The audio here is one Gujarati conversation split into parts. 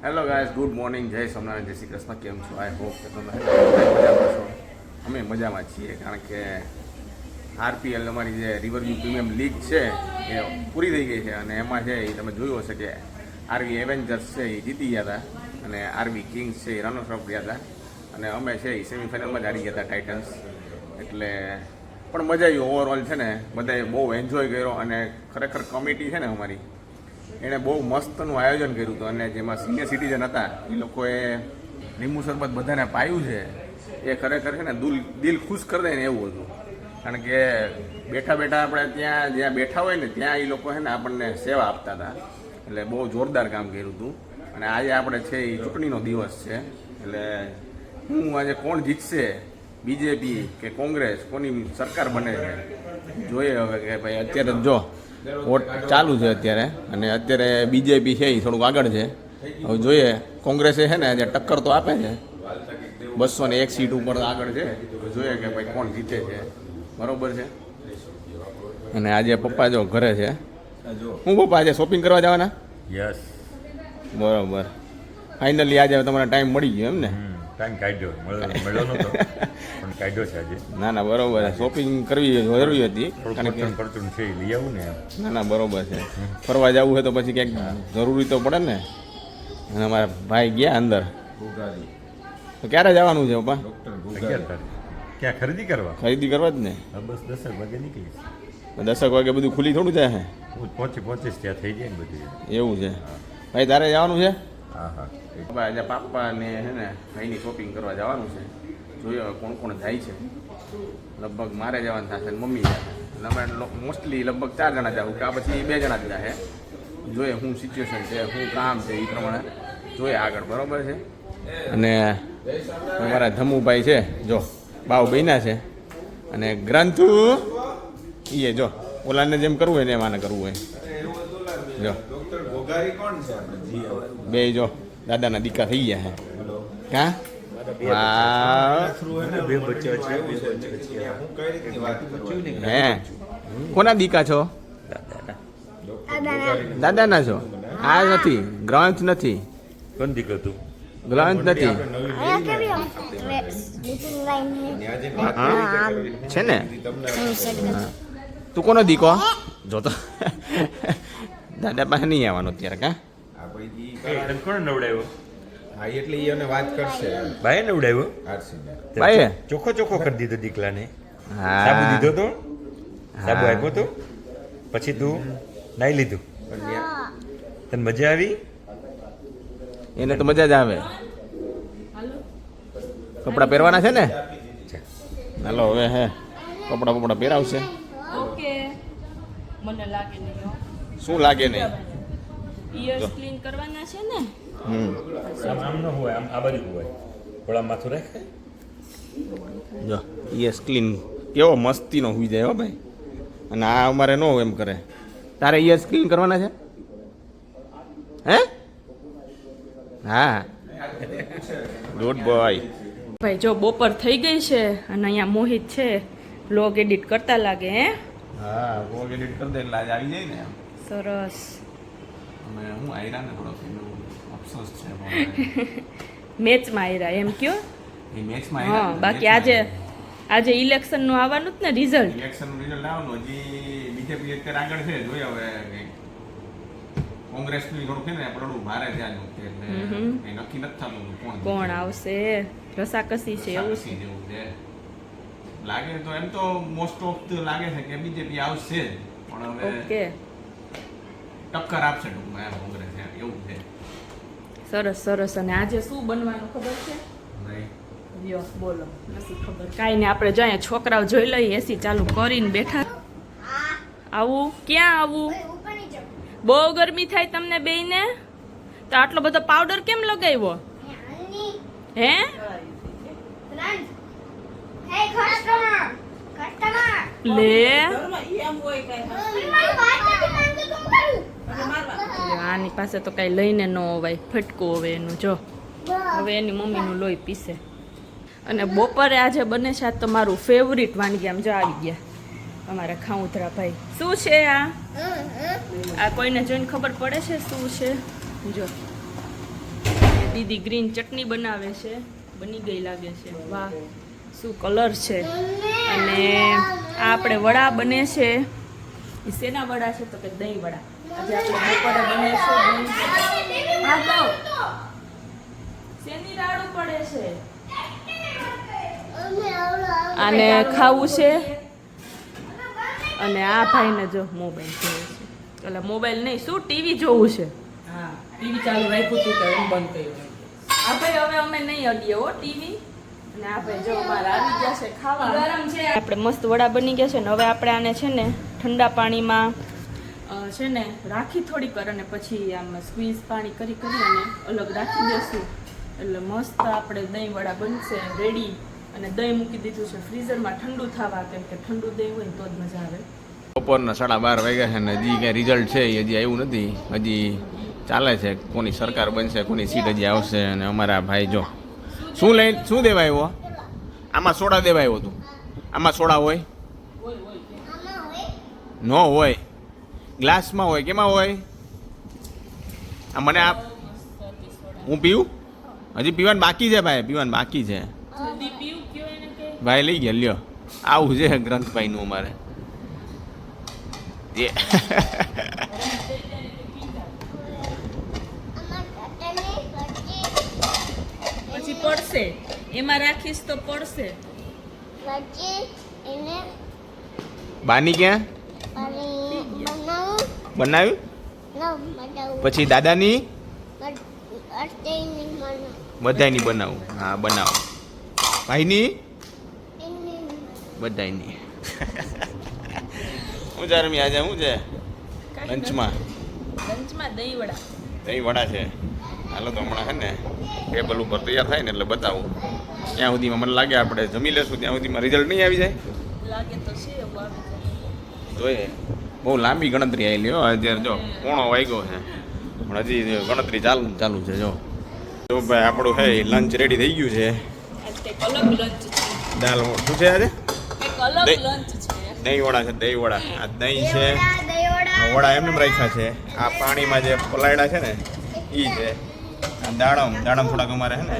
હેલો ગાઈઝ, ગુડ મોર્નિંગ, જય સોમનાથ, જય શ્રી કૃષ્ણ. કેમ છો? આઈ હોપ કે તમે મજામાં છો. અમે મજામાં છીએ, કારણ કે આરપીએલ અમારી જે રિવરવ્યુ પ્રીમિયમ લીગ છે એ પૂરી થઈ ગઈ છે અને એમાં છે એ તમે જોયું હશે કે આરવી એવેન્જર્સ છે એ જીતી ગયા હતા અને આરવી કિંગ્સ છે એ રનર્સઅપ ગયા હતા અને અમે છે એ સેમિફાઇનલમાં જ હારી ગયા હતા ટાઇટન્સ. એટલે પણ મજા આવી ઓવરઓલ છે ને, બધાએ બહુ એન્જોય કર્યો અને ખરેખર કમિટી છે ને અમારી એણે બહુ મસ્તનું આયોજન કર્યું હતું અને જેમાં સિનિયર સિટીઝન હતા એ લોકોએ લીંબુ શરબત બધાને પાયું છે. એ ખરેખર છે ને દિલ ખુશ કરી દે ને એવું હતું, કારણ કે બેઠા બેઠા આપણે જ્યાં બેઠા હોય ને ત્યાં એ લોકો છે ને આપણને સેવા આપતા હતા. એટલે બહુ જોરદાર કામ કર્યું હતું. અને આજે આપણે છે એ ચૂંટણીનો દિવસ છે, એટલે હું આજે કોણ જીતશે, બીજેપી કે કોંગ્રેસ, કોની સરકાર બને છે જોઈએ હવે. કે ભાઈ અત્યારે જો વોટ ચાલુ છે અત્યારે, અને અત્યારે બીજેપી છે એ થોડુંક આગળ છે. હવે જોઈએ, કોંગ્રેસે છે ને આજે ટક્કર તો આપે છે, 201 સીટ ઉપર આગળ છે. જોઈએ કે ભાઈ કોણ જીતે છે, બરોબર છે. અને આજે પપ્પા જો ઘરે છે. હું પપ્પા આજે શોપિંગ કરવા જવાના? યસ, બરોબર. ફાઇનલી આજે તમારે ટાઈમ મળી ગયો એમ ને? ટાઈમ કાઢ્યો, મળ્યો નતો પણ કાઢ્યો છે આજે. ના ના, બરોબર છે. શોપિંગ કરવી જરૂરી હતી, કારણ કે પડતું છે લઈ આવું ને. ના ના, બરોબર છે. ફરવા જવું હોય તો પછી ક્યાંક જરૂરી તો પડે ને. અને અમારા ભાઈ ગયા અંદર. તો ક્યારે જવાનું છે પપ્પા? 11 તારીખ. ક્યાં ખરીદી કરવા? ખરીદી કરવા જ ને. બસ 10 વાગે નીકળીશ. 10 વાગે બધું ખુલ્લી થોડું થાય છે? હું પહોંચીશ ત્યાં થઈ જાય ને બધું. એવું છે ભાઈ, તારે જવાનું છે? હા હા. આજે પાપ્પાને છે ને ભાઈની શોપિંગ કરવા જવાનું છે. જોઈએ હવે કોણ કોણ જાય છે. લગભગ મારે જવાનું થશે ને મમ્મી જશે. અમે મોસ્ટલી લગભગ 4 જણા જાવ, કે પછી 2 જણા જ જશે. જોઈએ શું સિચ્યુએશન છે, શું કામ છે, એ પ્રમાણે જોઈએ આગળ, બરોબર છે. અને અમારા ધમુભાઈ છે જો, બાવ બન્યા છે. અને ગ્રંથુ એ જો ઓલાને જેમ કરવું હોય ને એમ આને કરવું હોય. જો બે જો દાદાના દીકા થઈ ગયા છે. કા હે કોના દીકા છો? દાદાના છો? આ નથી, ગ્રંથ નથી. કોણ દીકરો તું? ગ્રંથ નથી છે ને. તું કોનો દીકો? જો તો દાદા પાસે નહીં આવવાનો અત્યારે. કા કોણ નવડાવ્યો? હા, એટલે એને વાત કરશે. ભાઈ નવડાવ્યો? ભાઈ ચોખ્ખો ચોખ્ખો કરી દીધો દીકલાને. હા, સાબુ દીધો તો, સાબુ આપ્યો તો, પછી તું નાઈ લીધું. તને મજા આવી? એને તો મજા જ આવે. કપડાં પહેરવાના છે ને? હાલો હવે હે કપડાં પહેરાવશે. ઓકે, મને લાગે નહીં હો. શું લાગે નહીં? ઇયર્સ ક્લીન કરવાના છે ને. આમ ન હોય, આમ આ બાજુ હોય. થોડા માથું રાખે. જો યસ ક્લીન કેવો મસ્તીનો હોઈ જાય હો ભાઈ. અને આ અમારે ન હોય એમ કરે. તારે યસ ક્લીન કરવાના છે? હે? હા, ગુડ બોય. ભાઈ જો બપોર થઈ ગઈ છે અને અહીંયા મોહિત છે, બ્લોગ એડિટ કરતા લાગે. હે? હા, વ્લોગ એડિટ કરી દે એટલે આજે આવી જાય ને. સરસ. અમે હું આયરા ને થોડોક અફસોસ છે. મેચમાં આવ્યા એમ કયો? એ મેચમાં હા, બાકી આજે ઇલેક્શનનું આવવાનું જ ને રિઝલ્ટ. ઇલેક્શનનું રિઝલ્ટ આવવાનું. હજી બીજેપી અત્યારે આગળ છે. જોઈએ હવે કોંગ્રેસની થોડું છે ને પડવું ભારે છે આજનું, એટલે કંઈ નક્કી નથી થતું કોણ આવશે. રસાકસી છે એવું છે. જેવું છે લાગે. તો એમ તો મોસ્ટ ઓફ લાગે છે કે બીજેપી આવશે જ, પણ હવે ઓકે, ટક્કર આપશે ટૂંકમાં એમ કોંગ્રેસ એવું છે. સરસ સરસ. અને આજે શું બનવાનું ખબર છે? યો બોલો. નથી ખબર કાંઈ નહીં. આપણે જો અહીંયા છોકરાઓ જોઈ લઈએ, એસી ચાલુ કરીને બેઠા. આવું ક્યાં આવું? બહુ ગરમી થાય તમને બેયને? તો આટલો બધો પાવડર કેમ લગાવ્યો? હે? લે આની પાસે તો કઈ લઈને ન હોવાય, ફટકો હવે એનું. જો હવે એની મમ્મીનું લોહી પીસે. અને બપોરે આજે બને છે તો મારું ફેવરિટ વાનગી. આમ જો આવી ગયા અમારા ખાઉધરા ભાઈ. શું છે આ કોઈને જોઈને ખબર પડે છે શું છે? જો દીદી ગ્રીન ચટણી બનાવે છે, બની ગઈ લાગે છે. વાહ શું કલર છે. અને આ આપણે વડા બને છે. એ શેના વડા છે? તો કે દહીં વડા. આજે આપણે બપોરે બને છે દહીં. હા તો શેની રાડું પડે છે? આને ખાવું છે. અને આ ભાઈને જો મોબાઈલ જોવે છે. એટલે મોબાઈલ નહીં, શું ટીવી જોવું છે. હા ટીવી ચાલુ રાખ્યું હતું તો એમ બંધ કર્યું. આ ભાઈ હવે અમે નહીં અડીએ હો ટીવી. અને આ ભાઈ જો અમારે આવી ગયા છે ખાવા. ગરમ છે. આપણે મસ્ત વડા બની ગયા છે ને હવે આપણે આને છે ને ઠંડા પાણીમાં છે ને રાખી થોડીક વાર અને પછી આમ સ્ક્વીઝ પાણી કરી અને અલગ રાખી દેશું. એટલે મસ્ત આપણે દહીં વડા બનશે રેડી. અને દહીં મૂકી દીધું છે ફ્રીઝરમાં ઠંડુ થવા, કેમ કે ઠંડુ દહીં હોય ને તો જ મજા આવે. બપોરના 12:30 વાગ્યા છે ને હજી કંઈ રિઝલ્ટ છે એ હજી આવ્યું નથી. હજી ચાલે છે કોની સરકાર બનશે, કોની સીટ હજી આવશે. અને અમારા ભાઈ જો શું દેવા આવ્યો? આમાં સોડા દેવા આવ્યો તું? આમાં સોડા હોય? ન હોય, ગ્લાસમાં હોય. કેમાં હોય? આ મને આપ, હું પીવું? હજી પીવાનું બાકી છે ભાઈ, પીવાનું બાકી છે જલ્દી પીવું કયો એને કે ભાઈ. લઈ ગયા લ્યો. આવું છે ગ્રંથભાઈનું અમારે. એ પછી પડશે. એમાં રાખીશ તો પડશે. બાની ક્યાં બનાવ્યું? પછી દાદાની બધાયની બનાવું. હા બનાવો. ભાઈની બધાયની. હું જારમી આજે શું છે લંચમાં? લંચમાં દહીં વડા. દહીં વડા છે. હાલો તો હમણાં છે ને ટેબલ ઉપર તૈયાર થાય ને એટલે બતાવું. ત્યાં સુધીમાં મને લાગે આપણે જમી લેશું ત્યાં સુધીમાં રિઝલ્ટ નહીં આવી જાય. લાગે તો છે એવું આવી જાય. જોઈએ. બહુ લાંબી ગણતરી આવેલી હો. અત્યારે જો 1:00 વાગ્યો છે પણ હજી ગણતરી ચાલુ છે. જો ભાઈ આપણું હે લંચ રેડી થઈ ગયું છે. આજ કંઈક અલગ લંચ છે. દાલ શું છે આજે? કંઈક અલગ દહીં. લંચ છે. દહીં વડા છે. દહીં વડા. આ દહીં છે. આ વડા એમને રાખ્યા છે. આ પાણીમાં જે પલાળ્યા છે ને એ છે. આ દાડમ થોડાક અમારે છે ને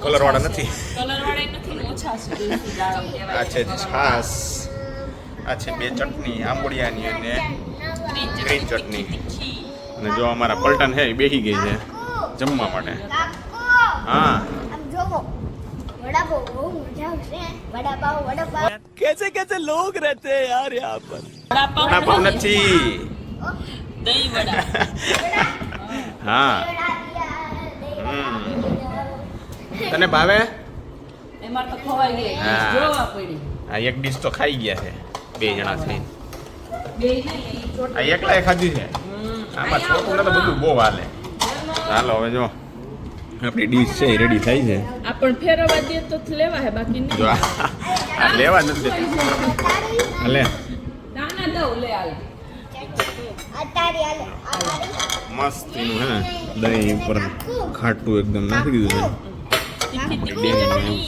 કલર વાળા નથી. કલર વાળા નથી ને ઓછા છે. દેશી દાડમ કહેવાય. આ છે છાસ. આ છે 2 ચટણી આંબોડિયાની અને ગ્રીન ચટણી. તીખી. અને જો અમારા પલટન છે એ બેસી ગઈ છે જમવા માટે. હા વડાપાવ નથી. દહીં વડા. હા તને ભાવે? એમાં તો ખવાઈ ગઈ હા. જોવા પડી. આ એક ડીશ તો ખાઈ ગયા છે 2 જણા થઈને. બે નહીં આ એકલાએ ખાધી છે. આમાં છોકરું તો બધું બહુ હાલે. ચાલો હવે જો આપણી ડીશ છે એ રેડી થઈ છે. આ પણ ફેરવવા દે તો લેવા હે, બાકી નહીં. જો આ લેવા જ નથી દેતા. હાલે નાના દઉં લે હાલ. મસ્ત એનું હે ને દહીં ઉપર ખાટું એકદમ નાખી દીધું તીખી છે. તીખી ચટણી.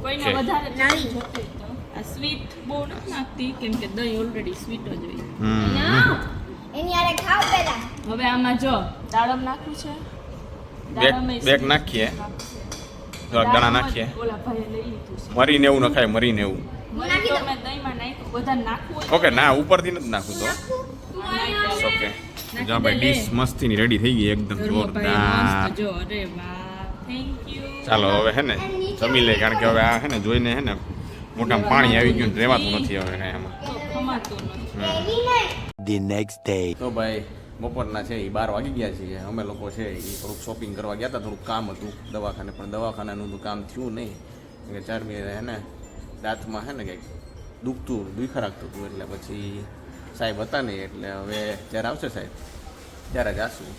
કોઈને ઓકે. વધારે નાની જોતી તો આ સ્વીટ બહુ નથી નાખતી, કેમ કે દહીં ઓલરેડી સ્વીટ જ હોય. હવે આમાં જો દાડમ નાખવું છે. દાડમ બેક નાખીએ. થોડાક દાણા નાખીએ. ઓલા ભાઈએ લઈ લીધું છે. મરીને એવું નખાય. મરીને એવું. મરી તો મેં દહીંમાં નાખ્યું. બધા નાખવું હોય ઓકે ના ઉપરથી નથી નાખવું તો ઓકે. જો ભાઈ ડીશ મસ્તીની રેડી થઈ ગઈ એકદમ જોરદાર. જો અરે વાહ, થેન્ક યુ. ચાલો હવે હે ને જમી લે, કારણ કે હવે આ હે ને જોઈને હે ને મોટામાં પાણી આવી ગયું ને રહેવાતું નથી હવે કાંઈ એમાં. ખમાતું નથી. The next day. તો ભાઈ બપોરના છે એ 12 વાગી ગયા છીએ. અમે લોકો છે એ થોડુંક શોપિંગ કરવા ગયા હતા. થોડુંક કામ હતું દવાખાને, પણ દવાખાનાનું તો કામ થયું નહીં. કે 4 મહિને હે ને દાંતમાં હે ને કંઈક દુખા રાખતું હતું. એટલે પછી સાહેબ હતા નહીં, એટલે હવે જ્યારે આવશે સાહેબ ત્યારે જ આશું.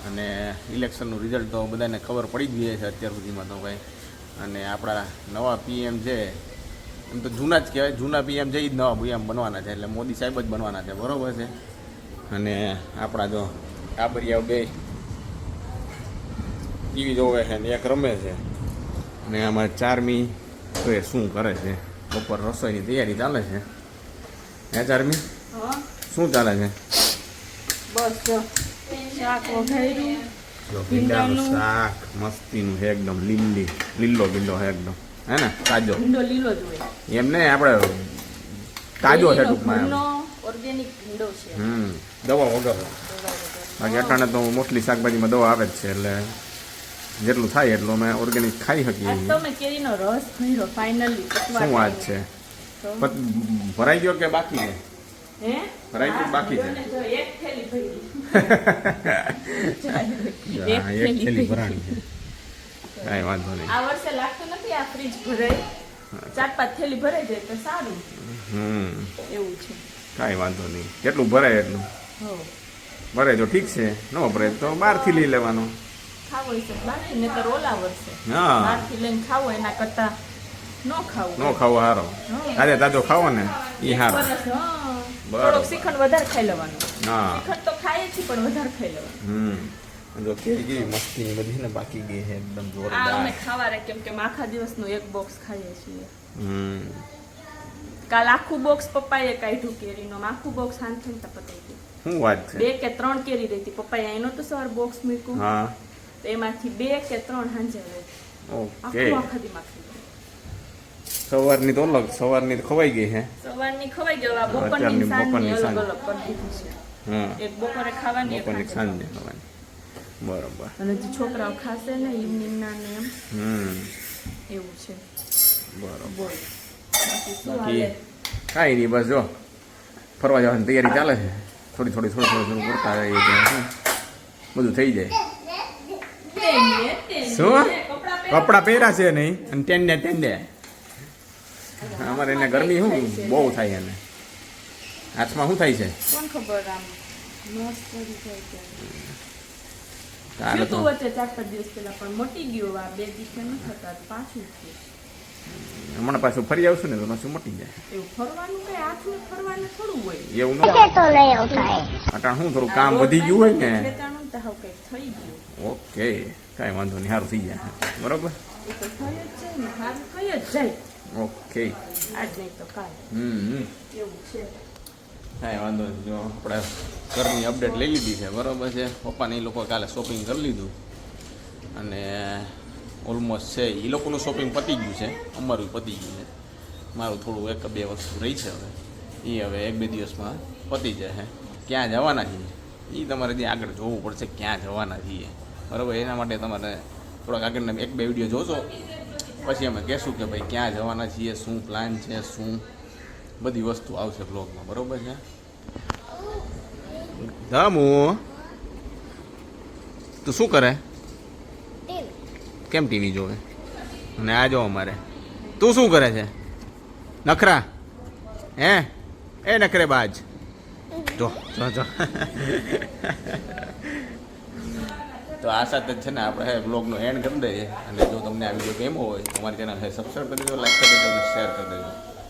અને ઇલેક્શનનું રિઝલ્ટ તો બધાને ખબર પડી જ ગઈ છે અત્યાર સુધીમાં તો ભાઈ. અને આપણા નવા પીએમ છે એમ તો જૂના જ કહેવાય. જૂના પીએમ છે એ જ નવા પીએમ બનવાના છે. એટલે મોદી સાહેબ જ બનવાના છે, બરાબર છે. અને આપણા જો ટાબરિયા 2 ટીવી જોવે છે ને એક રમે છે. અને આમાં 4મી તો એ શું કરે છે? બપોર રસોઈની તૈયારી ચાલે છે. હે 4મી હા શું ચાલે છે? બસ જો શાક વઘાર્યું જો ભીંડાનું ભીંડાનું- શાક મસ્તીનું છે એકદમ લીલો ભીંડો છે એકદમ હે ને તાજો ભીંડો લીલો જ હોય. એમ ને આપણે તાજો છે ટૂંકમાં એમ. ઓર્ગેનિક ભીંડો છે. દવા વગર બાકી અટાણે તો મોસ્ટલી શાકભાજીમાં દવા આવે જ છે એટલે જેટલું થાય એટલું અમે ઓર્ગેનિક ખાઈ શકીએ આજ છીએ. તો મેં કેરીનો રસ ભર્યો ફાઇનલી. શું વાત છે ભરાઈ ગયો કે બાકી છે હે ભરાઈ ગયું બાકી છે? જો એક થેલી ભરી. હા, એક થેલી ભરાણી છે કાંઈ વાંધો નહીં. આ વર્ષે લાગતું નથી આ ફ્રીજ ભરાય. 4-5 થેલી ભરાઈ જાય તો સારું. એવું છે. કાંઈ વાંધો નહીં જેટલું ભરાય એટલું હો ભરાય તો ઠીક છે ન ભરાય તો બહારથી લઈ લેવાનું. ખાવો હોય તો બાકી ને તો રોલા વર્ષે હા બહારથી લઈને ખાવો એના કરતા ન ખાવું. ન ખાવો સારો તાજે તાજો ખાવો ને એ સારો. વરસ, હા. બરાબર. થોડોક શ્રીખંડ વધારે ખાઈ લેવાનું. હા શ્રીખંડ તો ખાઈએ છીએ પણ વધારે ખાઈ લેવાનું. જો કેરી કેવી મસ્તી બધી ને બાકી ગઈ છે એકદમ આ જોરદાર. અમે ખાવા રે કેમ કે અમે આખા દિવસનું એક બોક્સ ખાઈએ છીએ. હમ કાલ આખું બોક્સ પપ્પાએ કાઢ્યું કેરીનું. આમ આખું બોક્સ હાંથતા પતાઈ ગયું. શું વાત છે 2 કે 3 કેરી રહી હતી. પપ્પાએ એનો તો સવાર બોક્સ મૂક્યું હા તો એમાંથી 2 કે 3 હાંજે રહી. ઓકે આખું આખા દીમાં ખાઈ ગયું. સવારની તો અલગ સવારની તો ખવાઈ ગઈ છે. સવારની ખવાઈ ગયો. આ અત્યારની બપોરની સાંજની બપોરની અલગ સાંજ. અલગ કરી દીધી છે. હા એક બપોરે ખાવાની એક બપોરની સાંજે સાંજે ખવાની બરોબર. અને જે છોકરાઓ ખાશે ને ઇવનિંગના ને એમ એવું છે. બરોબર બોલ બાકી શું બાકી હાલે? કાંઈ નહીં બસ જો ફરવા જવાની તૈયારી ચાલે છે. થોડી કરતા રહીએ ત્યાં બધું થઈ જાય. શું કપડાં પહેર્યા છે નહીં અને ટેન્ડે અમારે એને ગરમી શું બહુ થાય એને હાથમાં શું થાય છે કોણ ખબર આમ નોસ પડી જાય કે કાલે તો તું વચ્ચે 4-5 દિવસ પહેલા પણ મટી ગયું. આ 2 દિવસ ન થતા તો પાછું થયું. હમણાં પાછું ફરી આવશું ને તો પાછું મટી જાય. એવું ફરવાનું કઈ હાથમાં ફરવાનું થોડું હોય. એવું ન અટાણ શું થોડું કામ વધી ગયું હોય ને. ખેતાણું તો હાવ કંઈક થઈ ગયું. ઓકે કાંઈ વાંધો નહીં સારું થઈ જાય બરોબર. એ તો થઈ જ જાય ને હારું થઈ જ જાય. ઓકે આજ નહીં તો કાલ એવું છે. કાંઈ વાંધો નહીં જો આપણે ઘરની અપડેટ લઈ લીધી છે બરોબર છે. પપ્પાને એ લોકો કાલે શોપિંગ કરી લીધું અને ઓલમોસ્ટ છે એ લોકોનું શોપિંગ પતી ગયું છે. અમારું પતી ગયું છે. મારું થોડું 1-2 વસ્તુ રહી છે હવે એ 1-2 દિવસમાં પતી જાય. ક્યાં જવાના છીએ એ તમારે ત્યાં આગળ જોવું પડશે ક્યાં જવાના છીએ બરાબર. એના માટે તમારે થોડાક આગળના 1-2 વિડીયો જોશો પછી અમે કહેશું કે ભાઈ ક્યાં જવાના છીએ, શું પ્લાન છે, શું બધી વસ્તુ આવશે બ્લોગમાં બરાબર છે. ધામુ તું શું કરે? કેમ ટીવી જોવે? અને આ જો અમારે તું શું કરે છે? નખરા હે એ નખરે બાજ જો જો જો તો આ સાથે જ છે ને આપણે બ્લોગનો એન્ડ કરી દઈએ. અને જો તમને આ વિડીયો ગમ્યો હોય તો અમારી ચેનલ સબસ્ક્રાઈબ કરી દેજો, લાઈક કરી દેજો અને શેર કરી દેજો.